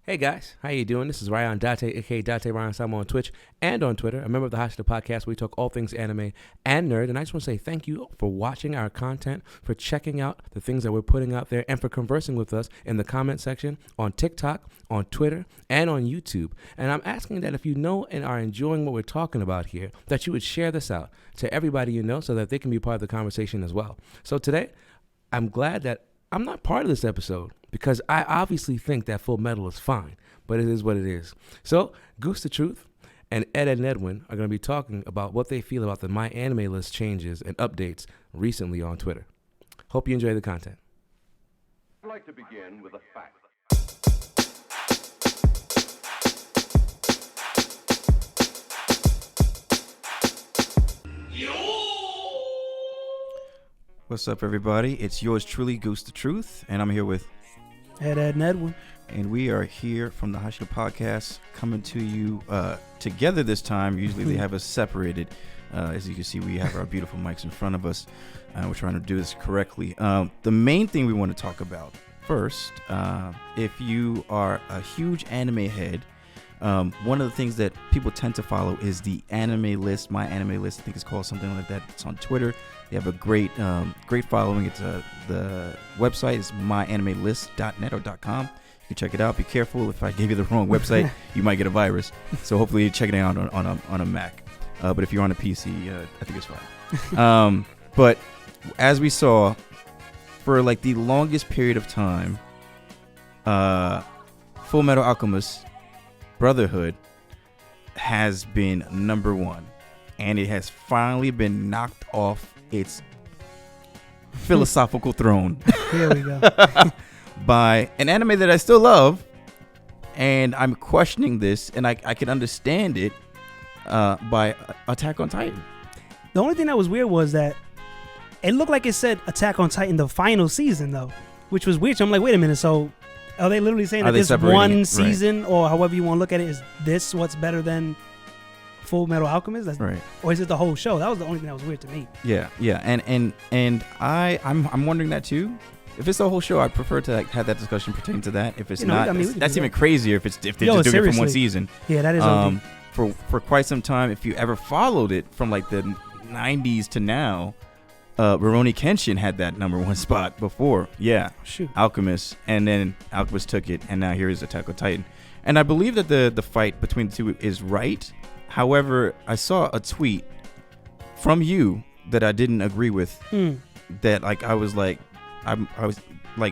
Hey guys, how you doing? This is Ryan Date, aka Date Ryan Samo on Twitch and on Twitter. A member of the Hashira podcast where we talk all things anime and nerd. And I just want to say thank you for watching our content, for checking out the things that we're putting out there, and for conversing with us in the comment section on TikTok, on Twitter, and on YouTube. And I'm asking that if you know and are enjoying what we're talking about here, that you would share this out to everybody you know so that they can be part of the conversation as well. So today, I'm glad that I'm not part of this episode, because I obviously think that FullMetal is fine, but it is what it is. So, Goose the Truth and Ed and Edwin are going to be talking about what they feel about the My Anime List changes and updates recently on Twitter. Hope you enjoy the content. I'd like to begin with a fact. What's up, everybody? It's yours truly, Goose the Truth, and I'm here with Ed and Edwin. And we are here from the Hashira podcast, coming to you together this time. Usually they have us separated. As you can see, we have our beautiful mics in front of us. We're trying to do this correctly. The main thing we want to talk about first, if you are a huge anime head, one of the things that people tend to follow is the anime list. My Anime List, I think it's called something like that. It's on Twitter. They have a great following. It's the website is myanimelist.net or .com. You can check it out. Be careful. If I gave you the wrong website, you might get a virus. So hopefully you check it out on a Mac. But if you're on a PC, I think it's fine. But as we saw, for like the longest period of time, FullMetal Alchemist Brotherhood has been number one, and it has finally been knocked off its philosophical throne. Here we go. By an anime that I still love, and I'm questioning this, and I can understand it, by Attack on Titan. The only thing that was weird was that it looked like it said Attack on Titan the final season, though, which was weird. So I'm like, wait a minute, so are they literally saying that this one season, or however you want to look at it, is this what's better than FullMetal Alchemist? That's right. Or is it the whole show? That was the only thing that was weird to me. Yeah, and I'm wondering that too. If it's the whole show, I'd prefer to have that discussion pertaining to that. If it's not, that's even crazier. If they're just doing it from one season. Yeah, that is. For quite some time, if you ever followed it from like the 90s to now, Rurouni Kenshin had that number one spot before. Yeah, shoot, Alchemist, and then Alchemist took it, and now here is Attack on Titan. And I believe that the fight between the two is right. However, I saw a tweet from you that I didn't agree with. That like I was like,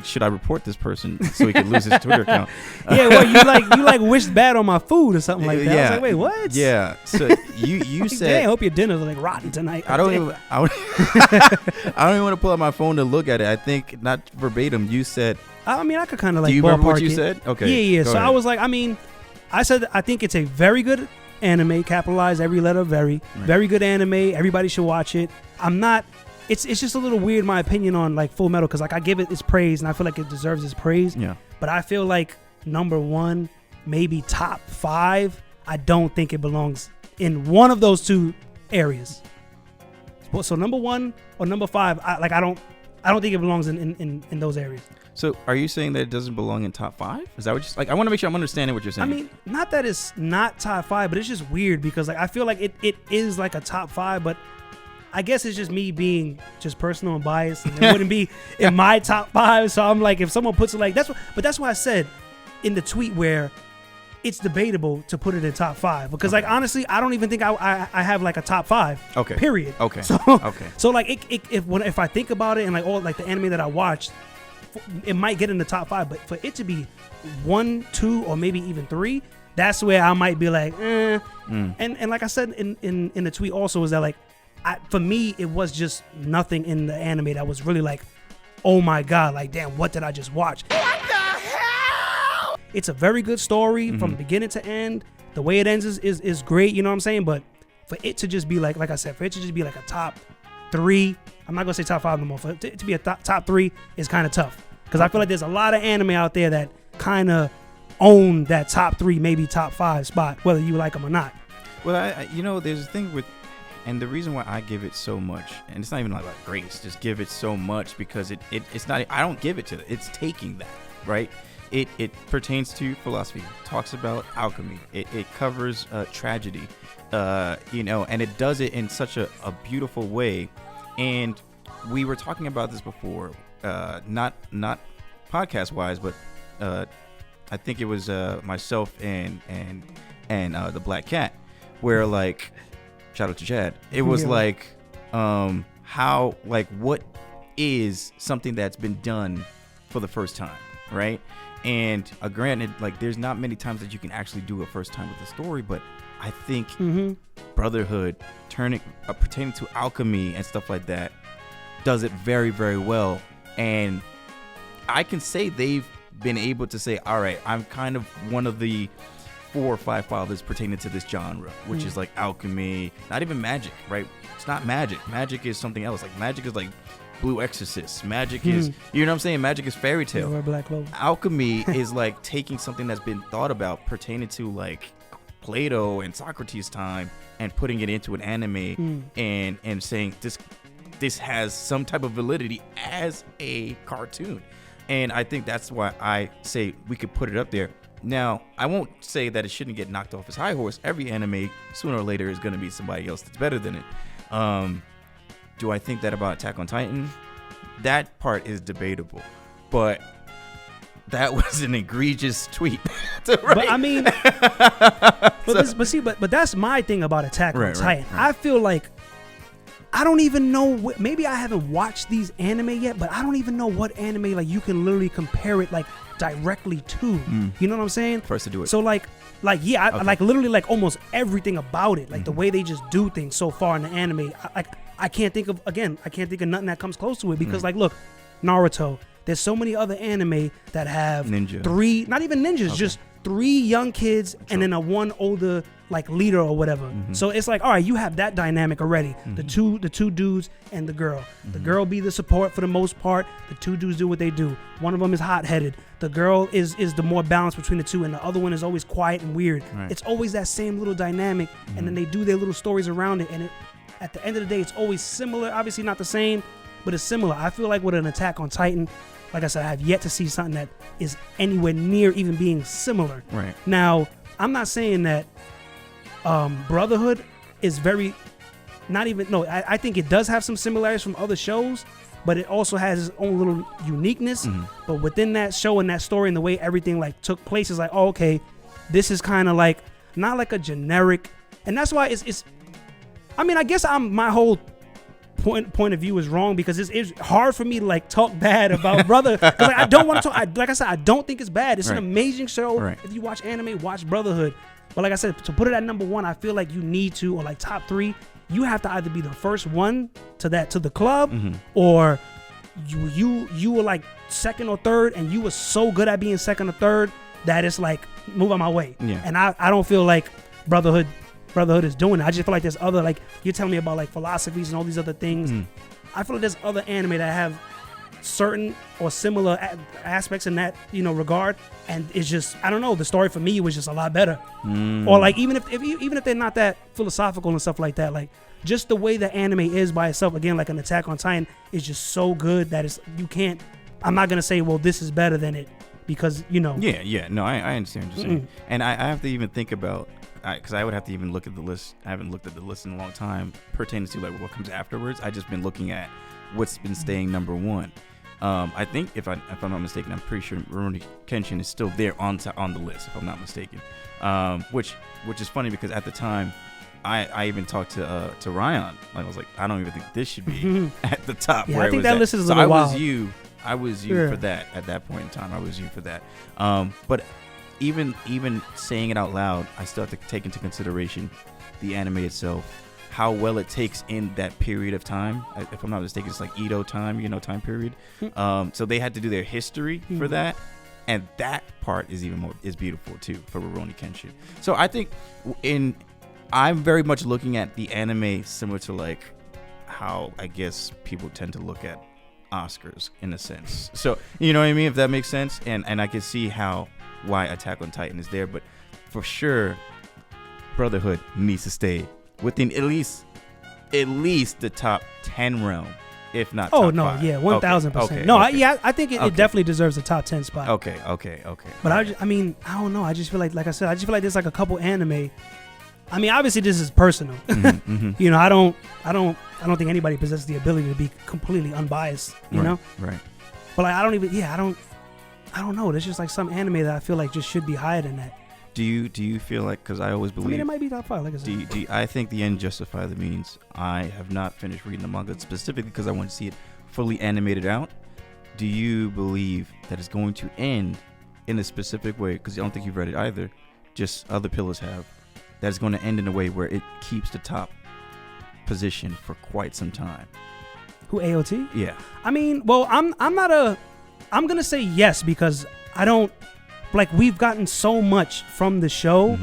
should I report this person so he could lose his Twitter account? Yeah, well, you wished bad on my food or something like that. Yeah. I was like, wait, what? Yeah. So you said, "Dang, I hope your dinner's like rotten tonight." I don't even want to pull out my phone to look at it. I think not verbatim. You said. I mean, I could kind of like. Do you remember what you said? Okay. Yeah. So ahead. I was like, I said I think it's a very good anime. Capitalize every letter. Very good anime. Everybody should watch it. I'm not. It's just a little weird, in my opinion, on like FullMetal, because like I give it its praise and I feel like it deserves its praise. Yeah. But I feel like number one, maybe top five, I don't think it belongs in one of those two areas. So number one or number five, I don't think it belongs in those areas. So are you saying that it doesn't belong in top five? Is that what you're like? I want to make sure I'm understanding what you're saying. I mean, not that it's not top five, but it's just weird because like I feel like it is like a top five, but I guess it's just me being just personal and biased, and it wouldn't be in my top five. So I'm like, if someone puts it like that's why I said in the tweet where it's debatable to put it in top five, because like honestly, I don't even think I have like a top five. Okay. Period. Okay. So like if I think about it and like all like the anime that I watched, it might get in the top five, but for it to be 1, 2, or maybe even 3, that's where I might be like, And like I said in the tweet also is that like. For me, it was just nothing in the anime that was really like, oh my God, like, damn, what did I just watch? What the hell? It's a very good story from beginning to end. The way it ends is great, you know what I'm saying? But for it to just be like I said, for it to just be like a top 3, I'm not going to say top 5 no more. For it to be a top 3 is kind of tough. Because I feel like there's a lot of anime out there that kind of own that top 3, maybe top 5 spot, whether you like them or not. Well, there's a thing with. And the reason why I give it so much, and it's not even like grace, just give it so much because it's not. I don't give it to it. It's taking that, right? it pertains to philosophy, talks about alchemy. It covers tragedy, and it does it in such a beautiful way. And we were talking about this before, not podcast wise, but I think it was myself and the Black Cat, where like, shout out to Chad. It was like, how, like, what is something that's been done for the first time, right? And granted, like, there's not many times that you can actually do a first time with a story, but I think Brotherhood, pertaining to alchemy and stuff like that, does it very, very well. And I can say they've been able to say, all right, I'm kind of one of the 4 or 5 fathers pertaining to this genre, which is like alchemy, not even magic, right? It's not magic. Magic is something else. Like, magic is like Blue Exorcist. Magic is, you know what I'm saying? Magic is fairy tale. Black Clover. Alchemy is like taking something that's been thought about pertaining to like Plato and Socrates' time and putting it into an anime and saying this has some type of validity as a cartoon. And I think that's why I say we could put it up there. Now, I won't say that it shouldn't get knocked off its high horse. Every anime, sooner or later, is going to be somebody else that's better than it. Do I think that about Attack on Titan? That part is debatable. But that was an egregious tweet. But I mean, but that's my thing about Attack on Titan. Right. I feel like I don't even know maybe I haven't watched these anime yet, but I don't even know what anime like you can literally compare it like directly to. You know what I'm saying? First to do it. So like yeah, I like literally like almost everything about it, like the way they just do things so far in the anime. I can't think of nothing that comes close to it because like, look, Naruto. There's so many other anime that have three, not even ninjas, just 3 young kids and then a 1 older like leader or whatever. So it's like, all right, you have that dynamic already. The two dudes and the girl. The girl be the support for the most part. The 2 dudes do what they do. One of them is hot-headed. The girl is the more balance between the 2, and the other one is always quiet and weird. Right. It's always that same little dynamic, and then they do their little stories around it. And at the end of the day, it's always similar. Obviously not the same, but it's similar. I feel like with an Attack on Titan, like I said, I have yet to see something that is anywhere near even being similar. Right. Now, I'm not saying that Brotherhood is I think it does have some similarities from other shows, but it also has its own little uniqueness. But within that show and that story and the way everything like took place is like, oh, okay, this is kind of like not like a generic, and that's why it's I mean, I guess my whole point of view is wrong because it's hard for me to like talk bad about Brother. Like, I don't want to talk. Like I said, I don't think it's bad. It's an amazing show. Right. If you watch anime, watch Brotherhood. But like I said, to put it at number 1, I feel like you need to, or like top 3, you have to either be the first one to the club, or you were like 2nd or 3rd, and you were so good at being 2nd or 3rd that it's like move on my way. Yeah. And I don't feel like Brotherhood is doing it. I just feel like there's other, like you're telling me about like philosophies and all these other things. I feel like there's other anime that have certain or similar aspects in that regard, and it's just, I don't know, the story for me was just a lot better. Or like even if they're not that philosophical and stuff like that, like just the way the anime is by itself, again, like an Attack on Titan is just so good that I'm not gonna say, well, this is better than it, because no, I understand what you're saying. And I have to even think about, because I would have to even look at the list. I haven't looked at the list in a long time pertaining to like what comes afterwards. I just been looking at what's been staying number 1. I think if I'm not mistaken, I'm pretty sure Rurouni Kenshin is still there on the list, if I'm not mistaken. Which is funny because at the time, I even talked to Ryan. Like, I was like, I don't even think this should be at the top. Yeah, where I think it was that at. list is a so little I wild. I was you for that at that point in time. I was you for that. But even saying it out loud, I still have to take into consideration the anime itself, how well it takes in that period of time. If I'm not mistaken, it's like Edo time, time period. So they had to do their history for that, and that part is is beautiful too for Rurouni Kenshin. So I think I'm very much looking at the anime similar to like how I guess people tend to look at Oscars in a sense. So you know what I mean, if that makes sense, and I can see why Attack on Titan is there, but for sure Brotherhood needs to stay within at least the top 10 realm if not. Oh top no, five. yeah, 1,000%. Okay, No, okay. I think it definitely deserves a top 10 spot. Okay. But I mean, I don't know. I just feel like I said, I just feel like there's like a couple anime. I mean, obviously this is personal. You know, I don't think anybody possesses the ability to be completely unbiased. You know, right. but like I don't know. There's just like some anime that I feel like just should be higher than that. Do you feel like, because I always believe, I mean, it might be top 5, like I said. I think the end justify the means. I have not finished reading the manga specifically because I want to see it fully animated out. Do you believe that it's going to end in a specific way? Because I don't think you've read it either. Just other pillars have. That it's going to end in a way where it keeps the top position for quite some time. Who, AOT? Yeah. I mean, well, I'm gonna say yes, because I don't like, we've gotten so much from the show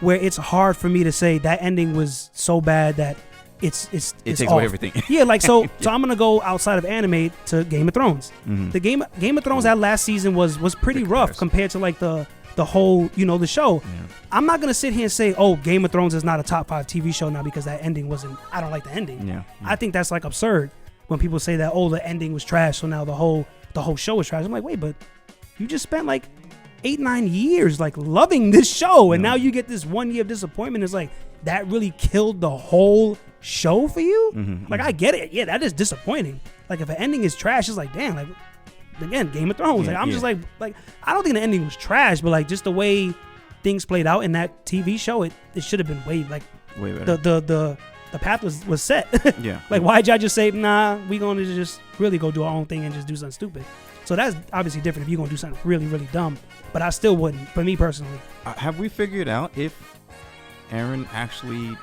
where it's hard for me to say that ending was so bad that it takes away everything. Yeah, like so I'm gonna go outside of anime to Game of Thrones. The Game of Thrones, that last season was pretty rough compared to like the whole, you know, the show. Yeah. I'm not gonna sit here and say, oh, Game of Thrones is not a top 5 TV show now because that ending wasn't. I don't like the ending. Yeah. I think that's like absurd when people say that, oh, the ending was trash, so now the whole show was trash. I'm like, wait, but you just spent like 8-9 years like loving this show, and now you get this 1 year of disappointment. It's like, that really killed the whole show for you. Like, I get it. Yeah, that is disappointing. Like, if an ending is trash, it's like, damn, like, again, Game of Thrones. Like, I'm just like I don't think the ending was trash, but like just the way things played out in that TV show, it should have been way better. The path was set. Yeah. Like, why'd y'all just say, nah, we gonna just really go do our own thing and just do something stupid? So that's obviously different if you're gonna do something really, really dumb. But I still wouldn't, for me personally. Have we figured out if Aaron actually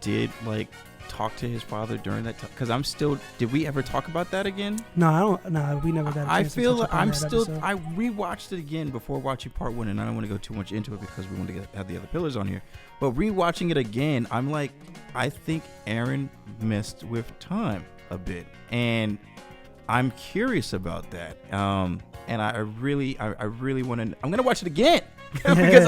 did like talk to his father during that time? Because I'm still. Did we ever talk about that again? No, I don't. No, we never got a chance I to feel touch like I'm upon that still. episode. I rewatched it again before watching part 1, and I don't want to go too much into it because we want to have the other pillars on here. But rewatching it again, I'm like, I think Aaron messed with time a bit, and I'm curious about that. And I really want to. I'm gonna watch it again because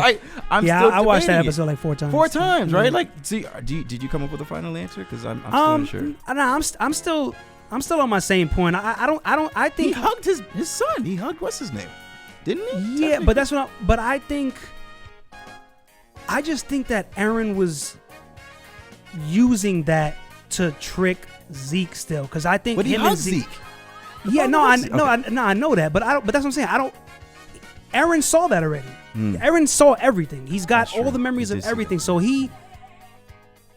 I'm still. I watched that debating episode like 4 times. 4 times, right? Like, see, did you come up with a final answer? Because I'm still unsure. I'm still on my same point. I think He hugged his son. He hugged what's his name, didn't he? Yeah, but that's what. But I just think that Aaron was using that to trick Zeke still, because I think But he him hugged and Zeke. Zeke. Yeah, no, I I know that, but that's what I'm saying. Aaron saw that already. Aaron saw everything. He's got That's all true. the memories He of did see everything. that. So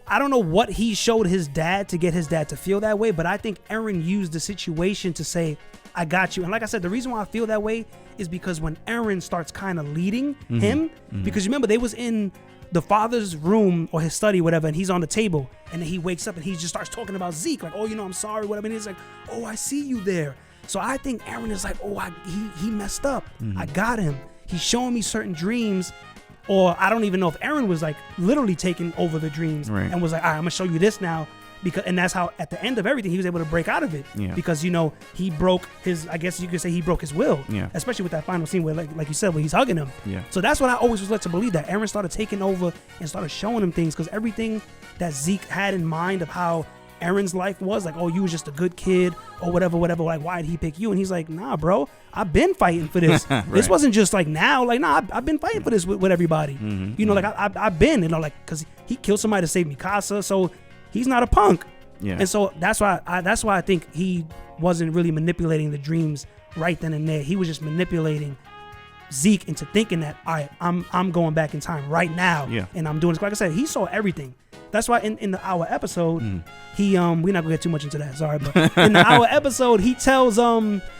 I don't know what he showed his dad to get his dad to feel that way, but I think Aaron used the situation to say, I got you. And like I said, the reason why I feel that way is because when Aaron starts kind of leading him, because remember, they was in the father's room or his study, whatever, and he's on the table, and then he wakes up and he just starts talking about Zeke, like, oh, you know, I'm sorry, whatever. And he's like, oh, I see you there. So I think Aaron is like, oh, he messed up. I got him. He's showing me certain dreams, or I don't even know if Aaron was like literally taking over the dreams and was like, all right, I'm gonna show you this now. And that's how at the end of everything he was able to break out of it, because, you know, he broke his, I guess you could say he broke his will, especially with that final scene where, like you said, where he's hugging him. So that's what I always was led to believe, that Aaron started taking over and started showing him things, because everything that Zeke had in mind of how Aaron's life was, like, oh, you was just a good kid or whatever, like, why did he pick you? And he's like, nah, bro, I've been fighting for this. This wasn't just like now, like, nah, I've been fighting for this with everybody. You know, like I've been, you know, like, because he killed somebody to save Mikasa, so he's not a punk. And so that's why I think he wasn't really manipulating the dreams right then and there. He was just manipulating Zeke into thinking that, all right, I'm going back in time right now, and I'm doing this. Like I said, he saw everything. That's why in the hour episode, he we're not gonna get too much into that, sorry, but in the hour episode, he tells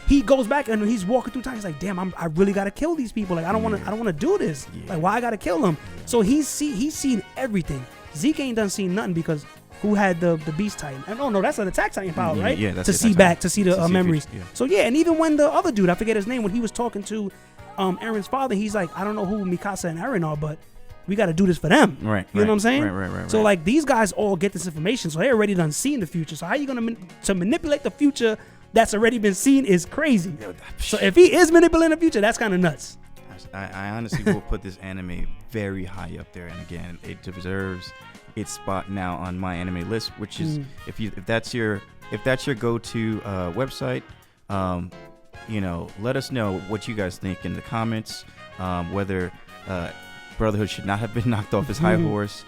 he goes back and he's walking through time. He's like, damn, I really gotta kill these people. Like, I don't wanna do this. Like, why I gotta kill them? So he's seen everything. Zeke ain't done seen nothing, because who had the Beast Titan? And no, that's an Attack Titan power, right? Yeah, that's to see back, to see the memories. Future, So yeah, and even when the other dude, I forget his name, when he was talking to Aaron's father, he's like, I don't know who Mikasa and Aaron are, but we got to do this for them. Right. You know what I'm saying? Right. So like, these guys all get this information, so they already done seen the future. So how you gonna to manipulate the future that's already been seen is crazy. So if he is manipulating the future, that's kind of nuts. I honestly will put this anime very high up there, and again, it deserves its spot now on my anime list, which is if that's your go-to website, let us know what you guys think in the comments, whether Brotherhood should not have been knocked off his high horse,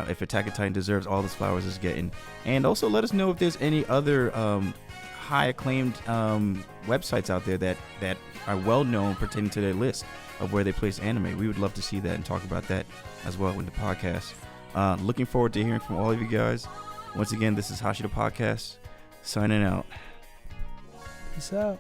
if Attack on Titan deserves all the flowers it's getting, and also let us know if there's any other high acclaimed websites out there that are well known pertaining to their list of where they place anime. We would love to see that and talk about that as well in the podcast. Looking forward to hearing from all of you guys. Once again, this is Hashira Podcast signing out. Peace out.